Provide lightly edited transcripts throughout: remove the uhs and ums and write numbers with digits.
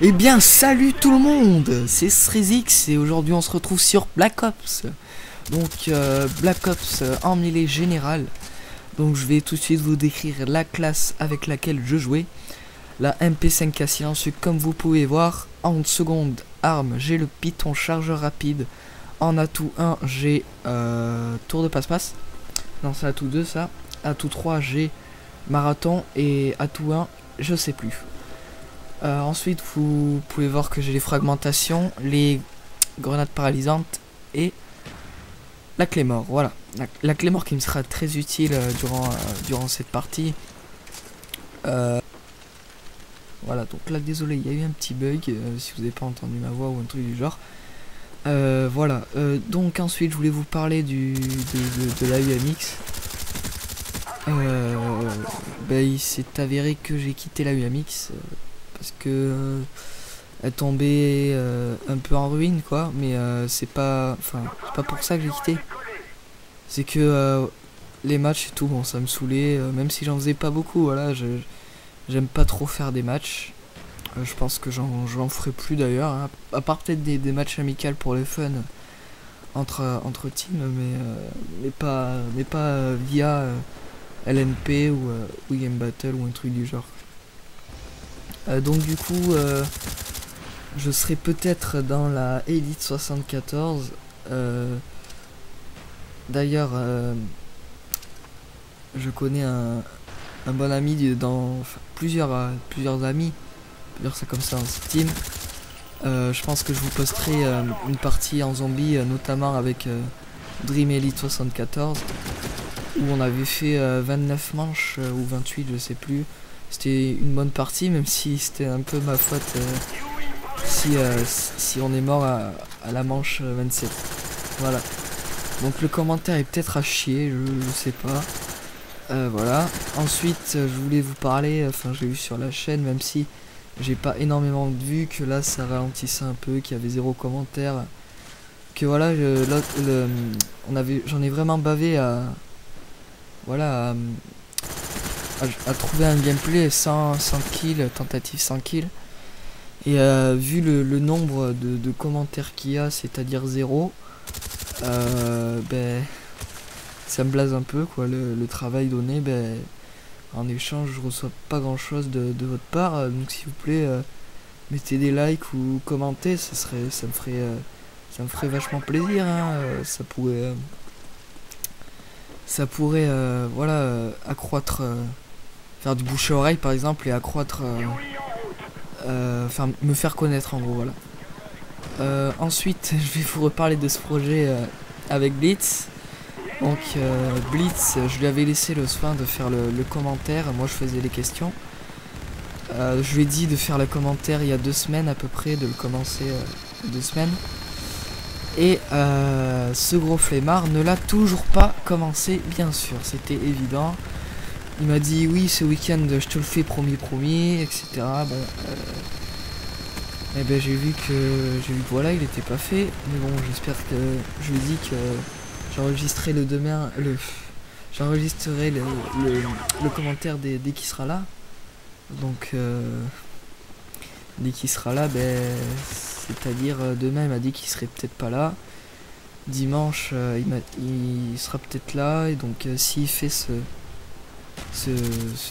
Eh bien, salut tout le monde, c'est Srezix et aujourd'hui on se retrouve sur Black Ops. Donc, Black Ops en mêlée générale. Donc, je vais tout de suite vous décrire la classe avec laquelle je jouais. La MP5K silencieux, comme vous pouvez voir. En seconde arme, j'ai le Python chargeur rapide. En atout 1, j'ai tour de passe-passe. Non, c'est atout 2 ça. Atout 3, j'ai marathon. Et atout 1, je sais plus. Ensuite, vous pouvez voir que j'ai les fragmentations, les grenades paralysantes et la clé mort. Voilà, la clé mort qui me sera très utile durant cette partie. Voilà, donc là, désolé, il y a eu un petit bug, si vous n'avez pas entendu ma voix ou un truc du genre. Voilà, donc ensuite, je voulais vous parler de la UMX. Il s'est avéré que j'ai quitté la UMX. Parce que elle tombait un peu en ruine quoi, mais c'est pas pour ça que j'ai quitté. C'est que les matchs et tout, bon, ça me saoulait, même si j'en faisais pas beaucoup. Voilà, j'aime pas trop faire des matchs. Je pense que j'en ferai plus d'ailleurs, hein, à part peut-être des matchs amicaux pour les fun entre teams, mais pas via LNP ou Game Battle ou un truc du genre. Donc du coup, je serai peut-être dans la Elite 74. D'ailleurs, je connais un bon ami plusieurs amis, on peut dire ça comme ça en Steam. Je pense que je vous posterai une partie en zombie, notamment avec Dream Elite 74, où on avait fait 29 manches ou 28, je sais plus. C'était une bonne partie, même si c'était un peu ma faute si on est mort à la manche 27. Voilà. Donc le commentaire est peut-être à chier, je sais pas. Voilà. Ensuite, je voulais vous parler, j'ai vu sur la chaîne, même si j'ai pas énormément de vues, que là ça ralentissait un peu, qu'il y avait 0 commentaire. Que voilà, j'en ai vraiment bavé à trouver un gameplay sans kill, tentative sans kill. Et vu le nombre de commentaires qu'il y a, c'est-à-dire 0, ça me blase un peu quoi, le travail donné. En échange, je reçois pas grand chose de votre part, donc s'il vous plaît, mettez des likes ou commentez, ça me ferait vachement plaisir, hein. Ça pourrait voilà, accroître, faire du bouche à oreille par exemple, et accroître, me faire connaître en gros. Voilà. Ensuite, je vais vous reparler de ce projet avec Blitz. Donc Blitz, je lui avais laissé le soin de faire le commentaire, moi je faisais les questions. Je lui ai dit de faire le commentaire il y a 2 semaines à peu près, de le commencer 2 semaines. Et ce gros flemmard ne l'a toujours pas commencé, bien sûr, c'était évident. Il m'a dit oui, ce week-end je te le fais, promis, etc. Bon, et ben j'ai vu que voilà, il était pas fait. Mais bon, j'espère que je lui ai dit que j'enregistrerai j'enregistrerai le commentaire dès qu'il sera là. Donc dès qu'il sera là, c'est-à-dire demain, il m'a dit qu'il serait peut-être pas là. Dimanche, il sera peut-être là. Et donc s'il fait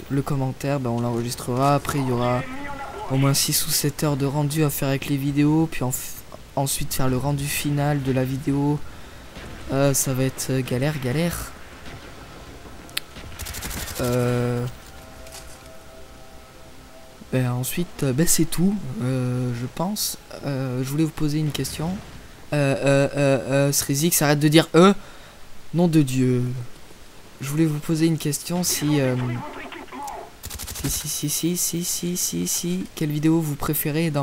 le commentaire, on l'enregistrera. Après il y aura au moins 6 ou 7 heures de rendu à faire avec les vidéos, puis ensuite faire le rendu final de la vidéo. Ça va être galère. Ensuite c'est tout, je pense. Je voulais vous poser une question. Srezix, arrête de dire nom de Dieu. Je voulais vous poser une question, si quelle vidéo vous préférez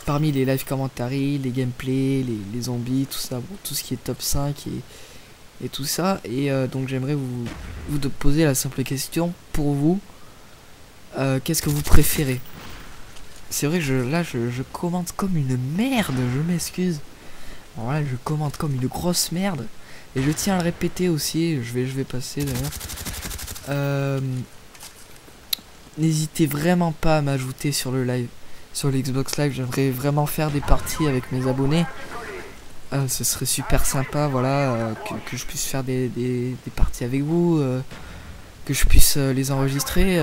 parmi les live commentaries, les gameplays, les zombies, tout ça, bon, tout ce qui est top 5 et tout ça. Et donc j'aimerais vous poser la simple question, pour vous, qu'est-ce que vous préférez? C'est vrai que je commente comme une merde, je m'excuse. Voilà, je commente comme une grosse merde. Et je tiens à le répéter aussi, je vais passer d'ailleurs. N'hésitez vraiment pas à m'ajouter sur le live. sur l'Xbox Live. J'aimerais vraiment faire des parties avec mes abonnés. Ce serait super sympa, voilà, que je puisse faire des parties avec vous, que je puisse les enregistrer.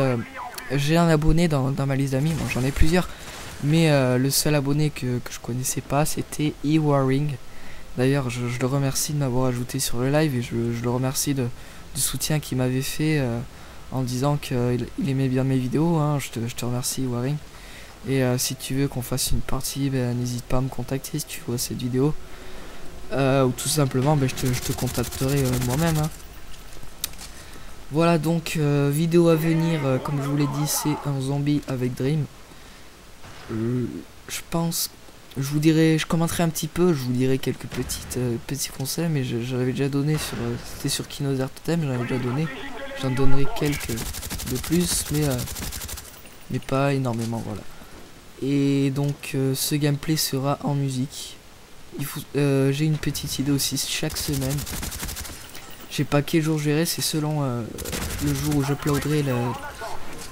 J'ai un abonné dans ma liste d'amis, bon, j'en ai plusieurs, mais le seul abonné que je connaissais pas, c'était eWarring. D'ailleurs, je le remercie de m'avoir ajouté sur le live, et je le remercie du soutien qu'il m'avait fait en disant qu'il aimait bien mes vidéos, hein. Je te remercie eWarring. Et si tu veux qu'on fasse une partie, n'hésite pas à me contacter si tu vois cette vidéo. Ou tout simplement je te contacterai moi-même, hein. Voilà, donc vidéo à venir, comme je vous l'ai dit, c'est un zombie avec Dream. Je pense, je commenterai un petit peu, je vous dirai quelques petits conseils, mais j'avais déjà donné sur c'était sur Kinozer Totem, j'en avais déjà donné. J'en donnerai quelques de plus, mais pas énormément, voilà. Et donc ce gameplay sera en musique. J'ai une petite idée aussi chaque semaine. Je sais pas quel jour je verrai, c'est selon le jour où j'uploaderai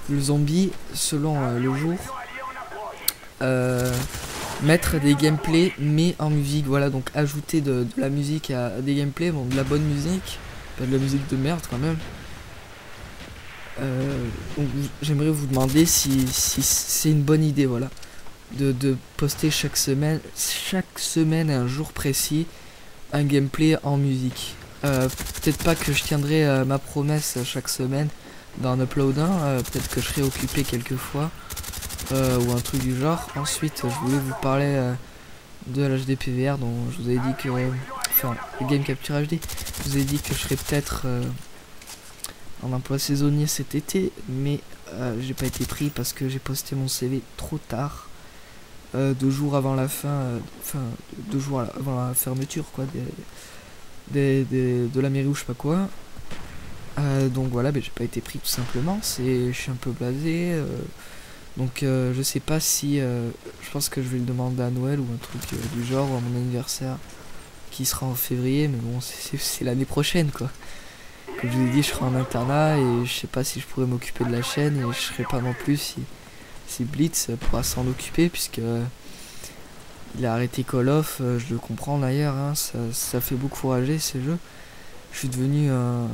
le zombie, selon le jour. Mettre des gameplays mais en musique, voilà, donc ajouter de la musique à des gameplays, bon, de la bonne musique, pas de la musique de merde quand même. Donc j'aimerais vous demander si c'est une bonne idée, voilà, de poster chaque semaine un jour précis un gameplay en musique. Peut-être pas que je tiendrai ma promesse chaque semaine d'en upload un, peut-être que je serai occupé quelques fois ou un truc du genre. Ensuite je voulais vous parler de l'HDPVR dont je vous avais dit que enfin le Game Capture HD, je vous ai dit que je serais peut-être en emploi saisonnier cet été, mais j'ai pas été pris parce que j'ai posté mon CV trop tard, 2 jours avant la fin, 2 jours avant la fermeture quoi de la mairie ou je sais pas quoi. Donc voilà, j'ai pas été pris tout simplement, je suis un peu blasé, donc je sais pas si je pense que je vais le demander à Noël ou un truc du genre, ou à mon anniversaire qui sera en février, mais bon c'est l'année prochaine quoi. Comme je vous ai dit, je serai en internat et je sais pas si je pourrais m'occuper de la chaîne, et je serai pas non plus si Blitz pourra s'en occuper, puisque il a arrêté Call of. Je le comprends d'ailleurs, hein, ça fait beaucoup rager ces jeux. Je suis devenu un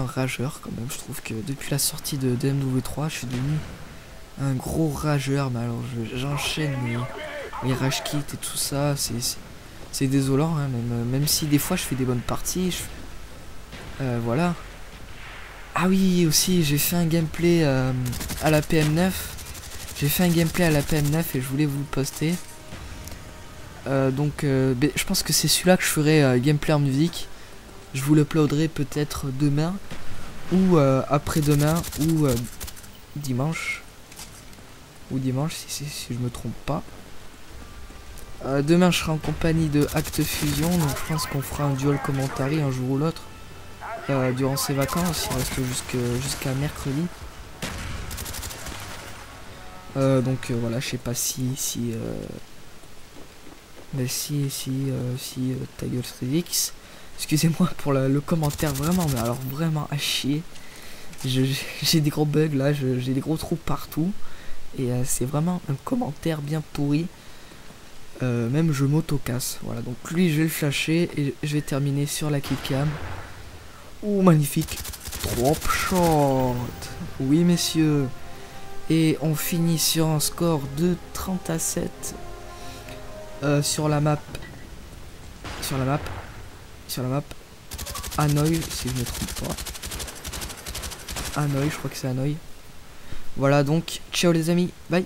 rageur quand même. Je trouve que depuis la sortie de DMW3, je suis devenu un gros rageur, mais alors j'enchaîne les rage kits et tout ça, c'est désolant, hein, même si des fois je fais des bonnes parties, voilà. Ah oui, aussi j'ai fait un gameplay à la PM9. J'ai fait un gameplay à la PM9 et je voulais vous le poster. Donc je pense que c'est celui-là que je ferai gameplay en musique. Je vous l'uploaderai peut-être demain ou après-demain ou dimanche. Ou dimanche si je me trompe pas. Demain je serai en compagnie de Acte Fusion, donc je pense qu'on fera un duel commentary un jour ou l'autre. Durant ses vacances, il reste jusqu'à mercredi. Donc voilà, je sais pas si ta gueule X. Excusez-moi pour le commentaire vraiment, mais alors vraiment à chier. J'ai des gros bugs là, j'ai des gros trous partout. Et c'est vraiment un commentaire bien pourri. Même je m'auto-casse. Voilà, donc lui je vais le flasher et je vais terminer sur la killcam. Oh magnifique, drop shot. Oui messieurs. Et on finit sur un score de 30-7 sur la map Hanoï, si je ne me trompe pas. Hanoï, je crois que c'est Hanoï. Voilà, donc ciao les amis, bye.